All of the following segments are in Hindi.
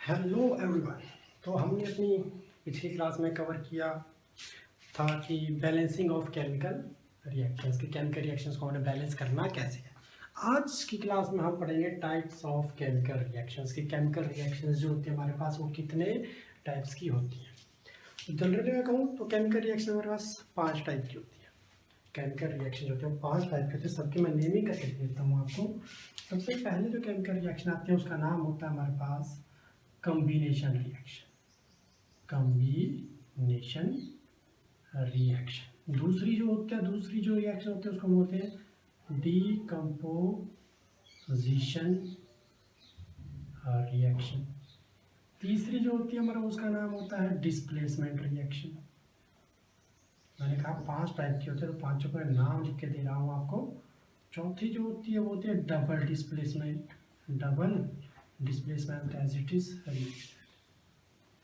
Hello everyone. तो हमने अपनी पिछली क्लास में कवर किया था कि बैलेंसिंग ऑफ केमिकल रिएक्शंस के केमिकल रिएक्शंस को हमें बैलेंस करना कैसे है। आज की क्लास में हम पढ़ेंगे टाइप्स ऑफ केमिकल रिएक्शंस की। केमिकल रिएक्शंस जो होती है हमारे पास वो कितने टाइप्स की होती हैं। तो जनरली मैं कहूँ तो केमिकल रिएक्शन हमारे पास 5 टाइप की होती है। केमिकल रिएक्शन जो होते हैं 5 टाइप के होते हैं। सबके मैं नेमिंग करके देता हूँ आपको। सबसे पहले जो केमिकल रिएक्शन आती है उसका नाम होता है हमारे पास कॉम्बिनेशन रिएक्शन। Combination reaction. दूसरी जो रिएक्शन होती है उसको हम बोलते हैं डीकम्पोजिशन रिएक्शन। तीसरी जो होती है हमारा उसका नाम होता है डिस्प्लेसमेंट रिएक्शन। मैंने कहा 5 टाइप के होते हैं तो पांचों का नाम लिख के दे रहा हूँ आपको। चौथी जो होती है वो होती है double displacement as it is reaction.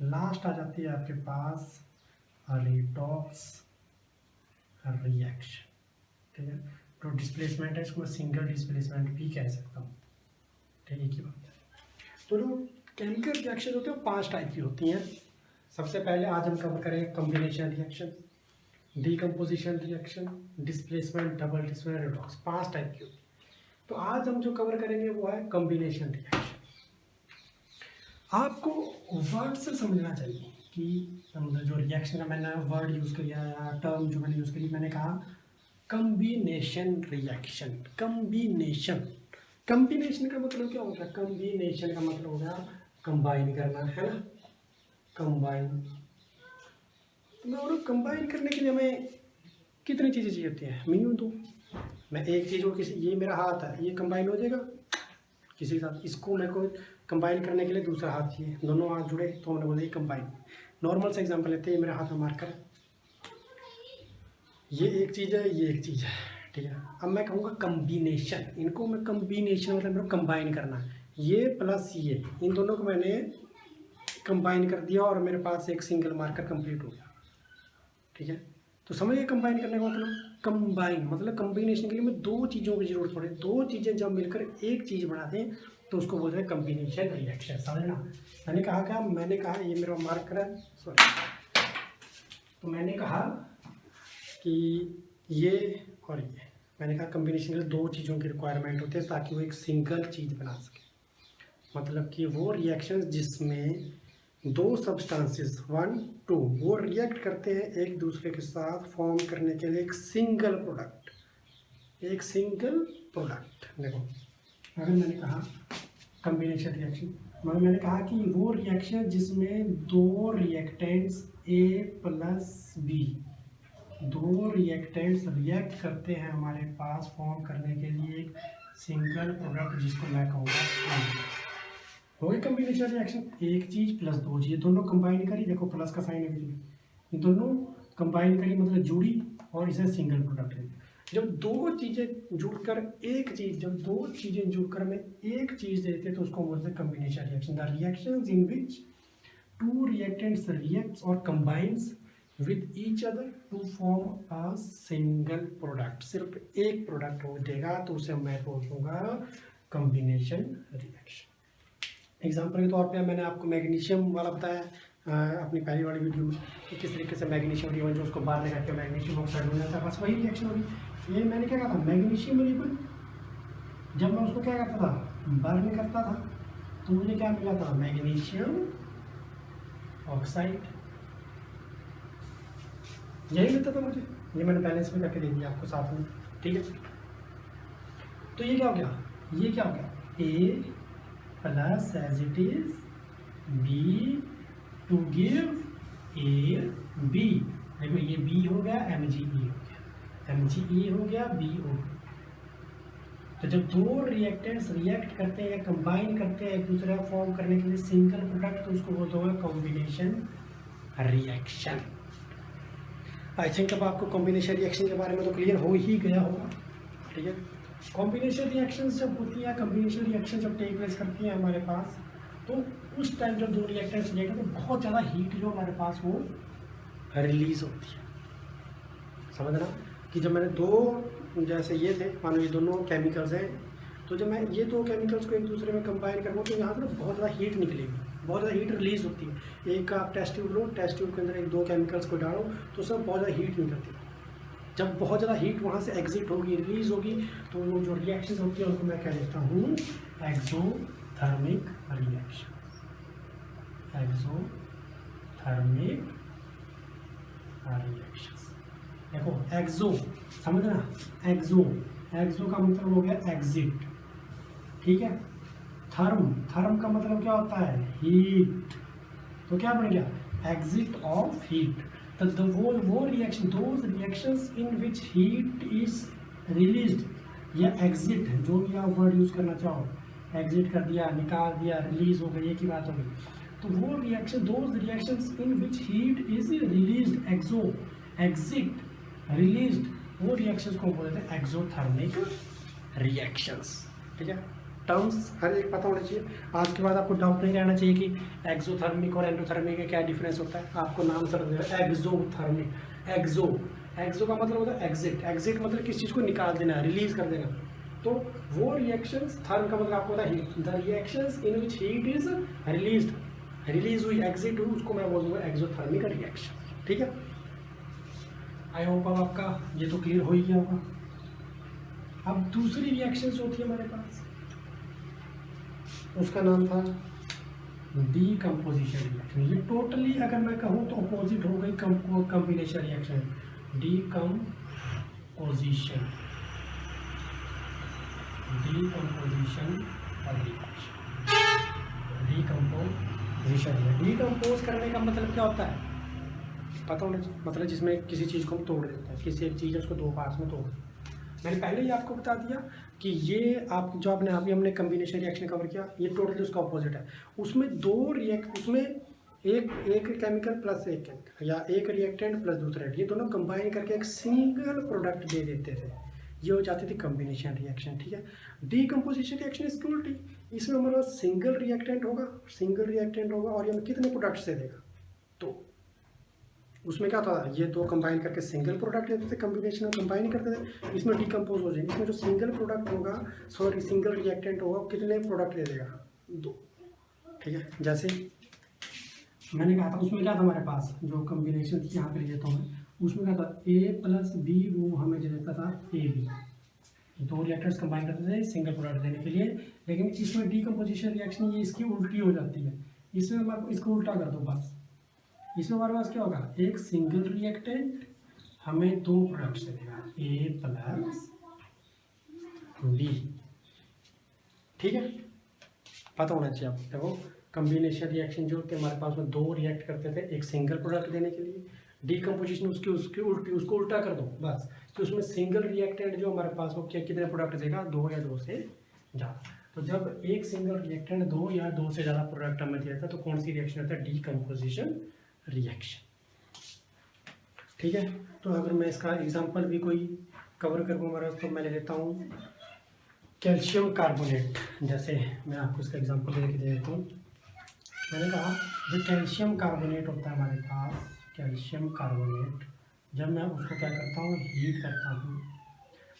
Last आ जाती है आपके पास रिडॉक्स रिएक्शन। ठीक है, तो डिस्प्लेसमेंट है इसको मैं सिंगल डिस्प्लेसमेंट भी कह सकता हूँ। ठीक है, की बात है। तो जो केमिकल रिएक्शन होते हैं 5 टाइप की होती हैं। सबसे पहले आज हम कवर करेंगे combination reaction, decomposition reaction, displacement, double displacement, redox. 5 type की होती है। तो आज हम जो कवर करेंगे वो है कॉम्बिनेशन रिएक्शन। आपको वर्ड से समझना चाहिए कि मतलब जो रिएक्शन का मैंने वर्ड यूज़ किया या टर्म जो मैंने यूज़ करी, मैंने कहा कॉम्बिनेशन रिएक्शन। कॉम्बिनेशन का मतलब क्या होता है? कॉम्बिनेशन का मतलब हो गया कंबाइन करना, है ना। कंबाइन, और कंबाइन करने के लिए हमें कितनी चीज़ें चाहिए होती हैं? मैं यूँ दूँ, मैं एक चीज़ को किसी, ये मेरा हाथ है, ये कंबाइन हो जाएगा किसी के साथ। इसको मेरे को कंबाइन करने के लिए दूसरा हाथ चाहिए, दोनों हाथ जुड़े तो हमने बोले कंबाइन। नॉर्मल से एग्जांपल लेते हैं, मेरा हाथ में मार्कर, ये एक चीज़ है, ये एक चीज़ है। ठीक है, अब मैं कहूँगा कम्बिनेशन। इनको मैं कम्बिनेशन मतलब मेरे को कंबाइन करना है। ये प्लस ये, इन दोनों को मैंने कंबाइन कर दिया और मेरे पास एक सिंगल मार्कर कंप्लीट हो गया। ठीक है, तो समझिए कंबाइन करने का मतलब। कंबाइन मतलब कम्बिनेशन के लिए हमें 2 चीज़ों की जरूरत पड़े। 2 चीज़ें जब मिलकर एक चीज़ बनाते हैं तो उसको बोलते हैं कम्बिनेशन रिएक्शन। समझना, मैंने कहा ये मेरा मार्कर है, सॉरी। तो मैंने कहा कि ये और ये, मैंने कहा कम्बिनेशन के लिए 2 चीज़ों की रिक्वायरमेंट होती है ताकि वो एक सिंगल चीज़ बना सके। मतलब कि वो रिएक्शन जिसमें 2 सब्सटेंसेस 1 2 वो रिएक्ट करते हैं एक दूसरे के साथ फॉर्म करने के लिए एक सिंगल प्रोडक्ट। देखो, अगर मैंने कहा कॉम्बिनेशन रिएक्शन, मतलब मैंने कहा कि वो रिएक्शन जिसमें 2 reactants A plus B, 2 reactants react करते हैं हमारे पास फॉर्म करने के लिए एक सिंगल प्रोडक्ट जिसको मैं कहूँगा हो गई कॉम्बिनेशन रिएक्शन। एक चीज़ प्लस 2 चीज़ दोनों कंबाइन करी, देखो प्लस का साइन है, ये दोनों कंबाइन करी मतलब जुड़ी और इसे सिंगल प्रोडक्ट है। जब 2 चीज़ें जुड़कर हमें एक चीज़ देते तो उसको बोलते हैं combination reaction. The reactions in which 2 reactants reacts और combines with each other to form a single product. सिर्फ एक प्रोडक्ट हो देगा तो उसे मैं बोलूँगा कॉम्बिनेशन रिएक्शन। एग्जाम्पल के तौर पे मैंने आपको मैग्नीशियम वाला बताया अपनी पहली वाली वीडियो में कि किस तरीके से मैग्नीशियम रिएक्शन जो उसको बाहर निकाल के मैग्नीशियम ऑक्साइड हो जाता है, बस वही रिएक्शन होगी। ये मैंने क्या कहा था, मैग्नीशियम लिक्विड जब मैं उसको क्या करता था, बर्न करता था तो मुझे क्या मिला था, मैग्नीशियम ऑक्साइड, यही मिलता था मुझे। ये मैंने बैलेंस में करके दे दिया आपको साथ में। ठीक है, तो ये क्या हो गया, A plus as it is B to give A B. देखो ये बी हो गया, MgE हो गया, बी हो गया। तो जब 2 रिएक्टेंट्स रिएक्ट करते हैं, कंबाइन करते हैं एक दूसरे को फॉर्म करने के लिए सिंगल प्रोडक्ट, तो उसको बोलते हैं कॉम्बिनेशन रिएक्शन। आई थिंक अब आपको कॉम्बिनेशन रिएक्शन के बारे में तो क्लियर हो ही गया होगा। ठीक है, कॉम्बिनेशन रिएक्शंस जब होती है, कॉम्बिनेशन रिएक्शन जब टेक प्लेस करती है हमारे पास, तो उस टाइम जब 2 रिएक्टेंट्स रिएक्ट तो बहुत ज़्यादा हीट जो हमारे पास वो रिलीज होती है। समझना कि जब मैंने 2 जैसे ये थे, मानो ये दोनों केमिकल्स हैं, तो जब मैं ये 2 केमिकल्स को एक दूसरे में कंबाइन करूँगा तो यहाँ से बहुत ज़्यादा हीट निकलेगी। बहुत ज़्यादा हीट रिलीज होती है। एक आप टेस्ट ट्यूब लो, टेस्ट ट्यूब के अंदर एक दो केमिकल्स को डालो तो उसमें बहुत ज़्यादा हीट निकलती है। जब बहुत ज़्यादा हीट वहाँ से एग्जिट होगी, रिलीज होगी, तो वो जो रिएक्शन होती है उनको मैं क्या देता हूँ, एक्सोथर्मिक रिएक्शन। Exothermic reaction. देखो एक्सो, समझना, एक्सो, एक्सो का मतलब हो गया एग्जिट, ठीक है। थर्म, थर्म का मतलब क्या होता है, हीट, तो क्या बन गया, एग्जिट ऑफ हीट। तो वो reaction, those reactions in which heat is released या एग्जिट, जो भी आप वर्ड यूज करना चाहो, एग्जिट कर दिया, निकाल दिया, रिलीज हो गई, एक ही बात होगी। तो वो reaction, those reactions in which heat is released, exo, exit, released, वो रिएक्शंस को बोलते हैं एक्सोथर्मिक रिएक्शंस, ठीक है। टर्म्स हर एक पता होना चाहिए। आज के बाद आपको डाउट नहीं रहना चाहिए कि एक्सोथर्मिक और एंडोथर्मिक का क्या डिफरेंस होता है। आपको नाम समझ देगा, एक्सोथर्मिक, एक्सो, एक्सो का मतलब होता है एग्जिट, एग्जिट मतलब किस चीज़ को निकाल देना, रिलीज कर देना। तो वो रिएक्शंस, थर्म का मतलब आपको होता है heat, the reactions in which heat is released, release हुई, एग्जिट हुई, उसको मैं बोल दूँगा एक्सोथर्मिक रिएक्शन, ठीक है। आई होप अब आपका ये तो क्लियर हो ही गया होगा। अब दूसरी रिएक्शंस होती है हमारे पास, उसका नाम था डीकम्पोजिशन रिएक्शन। ये टोटली अगर मैं कहूँ तो अपोजिट हो गई combination reaction, decomposition, decomposition decomposition. Decompose करने का मतलब क्या होता है, पता होना चाहिए, मतलब जिसमें किसी चीज़ को हम तोड़ देते हैं, किसी एक चीज़ है उसको दो पार्ट्स में तोड़ देते हैं। मैंने पहले ही आपको बता दिया कि ये आप जो आपने अभी हमने कम्बिनेशन रिएक्शन कवर किया, ये टोटली उसका अपोजिट है। उसमें उसमें एक केमिकल प्लस एक केमिकल, या एक रिएक्टेंट प्लस दूसरा, ये दोनों कंबाइन करके एक सिंगल प्रोडक्ट दे देते थे, ये हो जाती थी कम्बिनेशन रिएक्शन, ठीक है। डीकम्पोजिशन रिएक्शन इसकी उल्टी, इसमें हमारे पास सिंगल रिएक्टेंट होगा और ये हमें कितने प्रोडक्ट से देगा, तो उसमें क्या था, ये दो कंबाइन करके सिंगल प्रोडक्ट देते थे, कम्बिनेशन में कंबाइन करते थे, इसमें डीकम्पोज हो जाएगी। इसमें जो सिंगल प्रोडक्ट होगा, सॉरी सिंगल रिएक्टेंट होगा, कितने प्रोडक्ट दे देगा, दो, ठीक है। जैसे मैंने कहा था उसमें क्या था हमारे पास, जो कम्बिनेशन थी यहाँ पे ले लेता हूँ मैं, उसमें क्या था, ए प्लस बी, वो हमें दे देता था ए बी, दो रिएक्टर्स कंबाइन करते थे सिंगल प्रोडक्ट देने के लिए। लेकिन इसमें डीकम्पोजिशन रिएक्शन ये इसकी उल्टी हो जाती है, इसमें हमारे इसको उल्टा कर दो बस, इसमें हमारे पास क्या होगा, एक सिंगल रिएक्टेंट हमें दो प्रोडक्ट से देगा, ए प्लस बी, ठीक है। पता होना चाहिए आपको। देखो कम्बिनेशन रिएक्शन जो होते हैं हमारे पास में, दो रिएक्ट करते थे एक सिंगल प्रोडक्ट देने के लिए, डीकम्पोजिशन उसकी उल्टी, उसको उल्टा कर दो बस, तो उसमें सिंगल रिएक्टेंट जो हमारे पास वो क्या कितने प्रोडक्ट देगा, दो या दो से ज़्यादा। तो जब एक सिंगल रिएक्टेंट दो या दो से ज़्यादा प्रोडक्ट हमें देता है तो कौन सी रिएक्शन होता है, डीकम्पोजिशन रिएक्शन, ठीक है। तो अगर मैं इसका एग्जांपल भी कोई कवर करूँ हमारा, तो मैं ले लेता हूँ कैल्शियम कार्बोनेट। जैसे मैं आपको इसका एग्जांपल दे देता हूँ। मैंने कहा जो कैल्शियम कार्बोनेट होता है हमारे पास, कैल्शियम कार्बोनेट, जब मैं उसको क्या करता हूँ, हीट करता हूँ,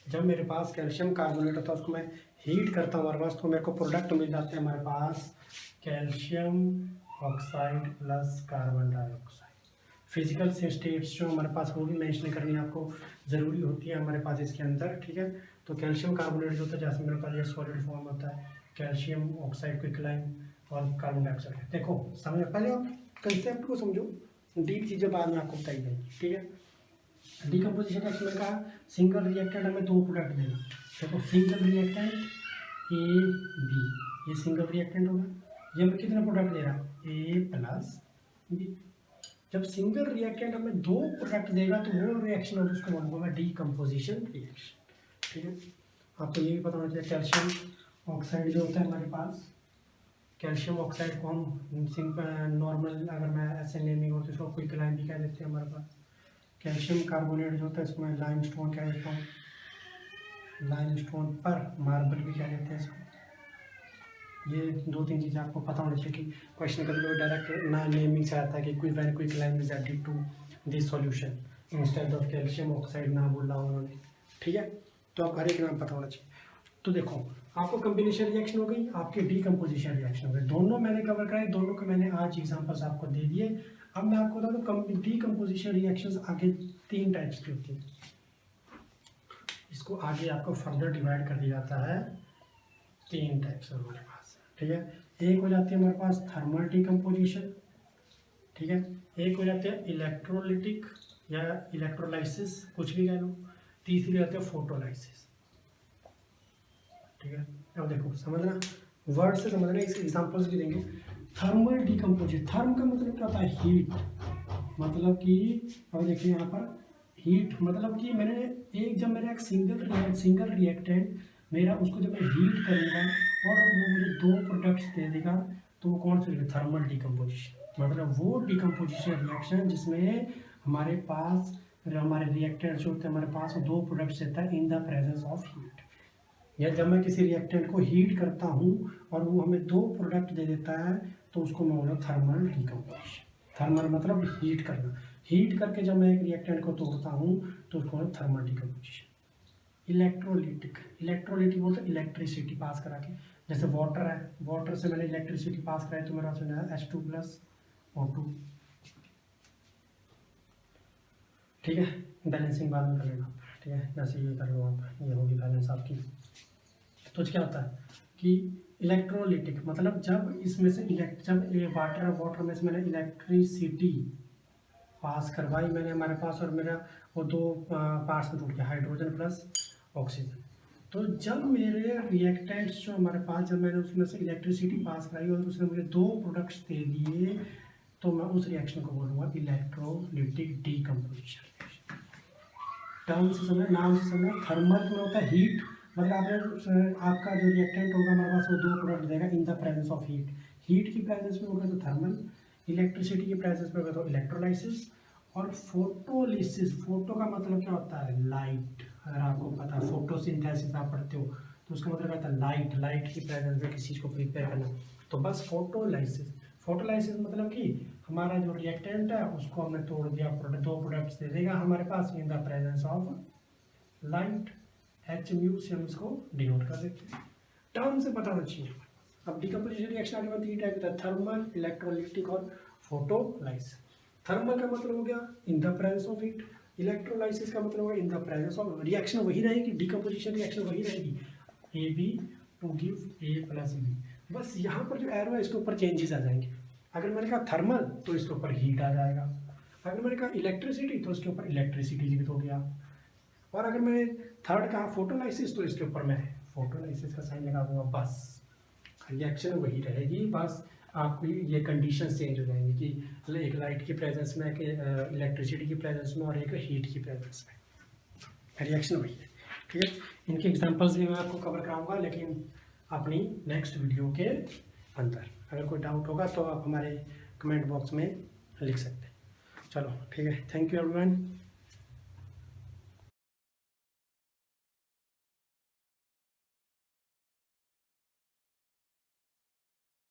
जब मेरे पास कैल्शियम कार्बोनेट होता है उसको मैं हीट करता हूँ हमारे पास, तो मेरे को प्रोडक्ट मिल जाते हैं हमारे पास calcium oxide plus carbon dioxide. Physical states जो हमारे पास वो भी मेंशन करनी आपको ज़रूरी होती है हमारे पास इसके अंदर, ठीक है। तो कैल्शियम कार्बोनेट जो होता है, जैसे मेरे पास ये सॉलिड फॉर्म होता है, कैल्शियम ऑक्साइड क्विकलाइन और कार्बन डाइऑक्साइड। देखो समझो, पहले आप कंसेप्ट को समझो, डीप चीज़ें बाद में आपको बताई जाएगी, ठीक है। डीकम्पोजिशन रिएक्शन में कहा सिंगल रिएक्टेंट हमें दो प्रोडक्ट देगा। देखो सिंगल रिएक्टेंट ए बी, ये सिंगल रिएक्टेंट होगा, ये हमें कितने प्रोडक्ट दे रहा है, ए प्लस बी। जब सिंगल रिएक्टेंट हमें दो प्रोडक्ट देगा तो वो रिएक्शन होगी, उसको बोलूँगा मैं डीकम्पोजिशन रिएक्शन, ठीक है। आपको ये भी पता होना चाहिए कैल्शियम ऑक्साइड जो होता है हमारे पास, कैल्शियम ऑक्साइड को हम सिंपल नॉर्मल अगर मैं ऐसे नेमिंग होती है इसको क्विकलाइन भी कह देते हैं हमारे पास। कैल्शियम कार्बोनेट जो होता है इसको मैं लाइमस्टोन कह देता हूँ, लाइमस्टोन पर मार्बल भी कह देते हैं इसको। ये दो तीन चीज़ें आपको पता होनी चाहिए कि क्वेश्चन कभी कभी डायरेक्ट ना नेमिंग से आता है कि quicklime is added to this solution instead of calcium oxide ना बोला उन्होंने, ठीक है। तो आप हर एक नाम पता होना चाहिए। तो देखो आपको कम्बिनेशन रिएक्शन हो गई, आपकी डीकम्पोजिशन रिएक्शन हो गई। दोनों मैंने कवर कराए, दोनों के मैंने आज एग्जांपल्स आपको दे दिए। अब मैं आपको बता दूँ डीकम्पोजिशन रिएक्शंस आगे 3 टाइप्स की होती है। इसको आगे आपको फर्दर डिवाइड कर दिया जाता है 3 टाइप्स हमारे पास, ठीक है। एक हो जाती है हमारे पास थर्मल डीकम्पोजिशन, ठीक है। एक हो जाती है इलेक्ट्रोलिटिक या इलेक्ट्रोलाइसिस, कुछ भी कह लो। तीसरी आती है फोटोलाइसिस, ठीक है। अब देखो समझना, वर्ड से समझना, इस एग्जांपल्स भी देंगे। थर्मल डीकम्पोजिशन, थर्म का मतलब क्या होता है? हीट। मतलब कि अब देखिए यहाँ पर हीट मतलब कि मैंने जब मेरा एक सिंगल रिएक्टेंट मेरा, उसको जब मैं हीट करूँगा और वो मुझे 2 प्रोडक्ट्स दे देगा, तो वो कौन सी? Thermal decomposition. मतलब वो डीकम्पोजिशन रिएक्शन जिसमें हमारे पास हमारे रिएक्टेंट्स जो होते हैं, हमारे पास वो 2 प्रोडक्ट्स देता है इन द प्रेजेंस ऑफ हीट। या जब मैं किसी रिएक्टेंट को हीट करता हूँ और वो हमें 2 प्रोडक्ट दे देता है, तो उसको मैं बोलूँ थर्मल डीकम्पोजिशन। थर्मल मतलब हीट करना। हीट करके जब मैं एक रिएक्टेंट को तोड़ता हूँ तो उसको बोलूँ थर्मल डीकम्पोजिशन। इलेक्ट्रोलिटिक, इलेक्ट्रोलिटिक बोलते हैं इलेक्ट्रिसिटी पास करा के। जैसे वाटर है, वाटर से मैंने इलेक्ट्रिसिटी पास कराई तो मेरा पास है H2+O2, ठीक है। बैलेंसिंग बाद में कर लेना, ठीक है। जैसे ये कर लो आप, ये होगी बैलेंस आपकी। तो क्या होता है कि इलेक्ट्रोलिटिक मतलब जब इसमें से जब ये वाटर है, वाटर में से मैंने इलेक्ट्रिसिटी पास करवाई मैंने हमारे पास, और मेरा वो 2 पार्ट्स में टूट गया, हाइड्रोजन प्लस ऑक्सीजन। तो जब मेरे रिएक्टेंट्स जो हमारे पास, जब मैंने उसमें से इलेक्ट्रिसिटी पास कराई और उसने मुझे 2 प्रोडक्ट्स दे दिए, तो मैं उस रिएक्शन को बोलूँगा इलेक्ट्रोलिटिक डीकम्पोजिशन। टर्म से समझना, नाम से समझना। थर्मल में होता है हीट, मतलब आपका जो रिएक्टेंट होगा हमारे पास वो 2 प्रोडक्ट देगा इन the presence of heat. Heat की प्रेजेंस में होगा तो थर्मल, इलेक्ट्रिसिटी की प्रेजेंस में होगा तो इलेक्ट्रोलाइसिस। और फोटोलिसिस, फोटो का मतलब क्या होता है? लाइट। अगर आपको पता है फोटोसिंथेसिस आप पढ़ते हो तो उसका मतलब क्या होता है? लाइट। लाइट की प्रेजेंस में किसी चीज़ को प्रिपेयर करना, तो बस फोटोलाइसिस। फोटोलाइसिस मतलब कि हमारा जो रिएक्टेंट है उसको हमने तोड़ दिया, 2 प्रोडक्ट्स दे देगा हमारे पास in the presence of light. H mu से हम इसको डिनोट कर देते हैं। टर्म से पता होना चाहिए। अब डीकम्पोजिशन रिएक्शन आगे बढ़ती 3 टाइप का, थर्मल, इलेक्ट्रोलिटिक और फोटोलाइसिस। थर्मल का मतलब हो गया इन the presence of heat, electrolysis का मतलब होगा इन द प्रेजेंस ऑफ, रिएक्शन वही रहेगी, डीकम्पोजिशन रिएक्शन वही रहेगी, AB टू गिव A+B। बस यहाँ पर जो एरो है इसके ऊपर चेंजेस आ जाएंगे। अगर मैंने कहा थर्मल तो इसके ऊपर हीट आ जाएगा, अगर मैंने कहा इलेक्ट्रिसिटी तो इसके ऊपर इलेक्ट्रिसिटी लिख दो गया, और अगर मैंने थर्ड कहा फोटोलाइसिस तो इसके ऊपर मैं फोटोलाइसिस का साइन लगा दूंगा। बस रिएक्शन वही रहेगी, बस आपको ये कंडीशन चेंज हो जाएंगी कि एक लाइट की प्रेजेंस में, एक इलेक्ट्रिसिटी की प्रेजेंस में और एक हीट की प्रेजेंस में, रिएक्शन वही है, ठीक है। इनके एग्जांपल्स भी मैं आपको कवर कराऊंगा, लेकिन अपनी नेक्स्ट वीडियो के अंदर। अगर कोई डाउट होगा तो आप हमारे कमेंट बॉक्स में लिख सकते हैं। चलो ठीक है, थैंक यू एवरीवन।